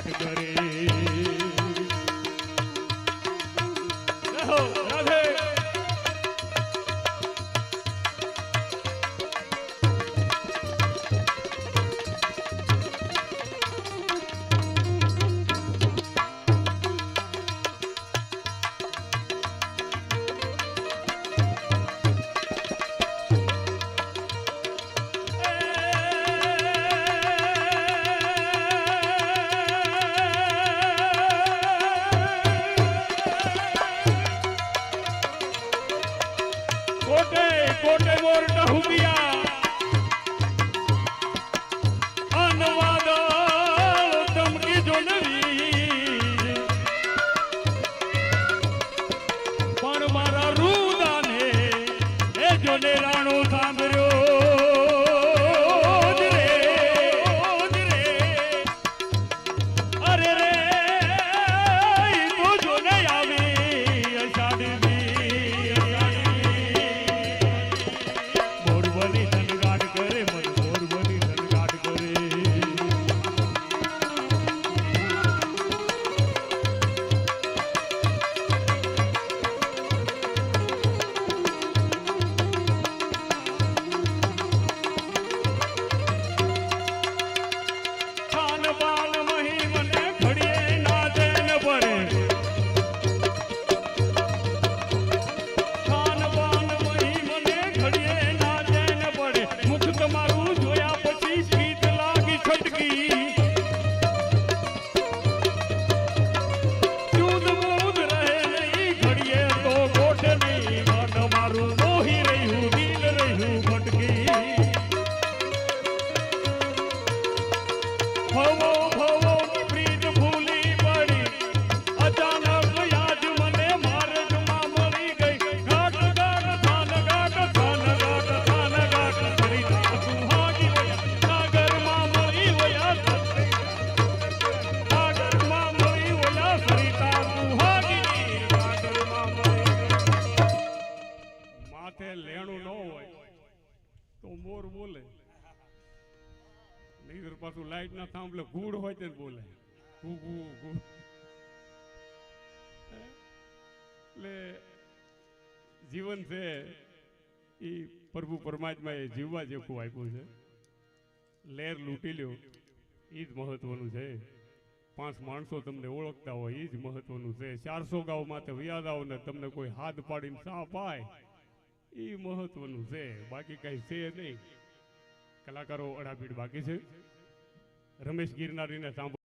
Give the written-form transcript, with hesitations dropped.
ઘાટ કરે રાધે કોટે મોરટા હુમિયા અનવાદ ધમકી જોનવી પણ મારા રૂદાને એ જોને રાણો સાંભળ્યો અરે રે તો જોને આવી અષાઢ લેણું ન હોય તો મોર બોલે નહીં પાછું લાઈટ ના થાંભલે ગુડ હોય તે બોલે એટલે જીવન છે એ પ્રભુ પરમાત્મા એ જીવવા જેવું આપ્યું છે લહેર લૂંટી લ્યો એ જ મહત્વનું છે 5 માણસો તમને ઓળખતા હોય એ જ મહત્વનું છે 400 ગાઉ માથે વ્યાજ આવો ને તમને કોઈ હાથ પાડીને સા પાય એ મહત્વનું છે બાકી કઈ છે નહીં કલાકારો અડાપીડ બાકી છે રમેશ ગિરનારીને સાંભળ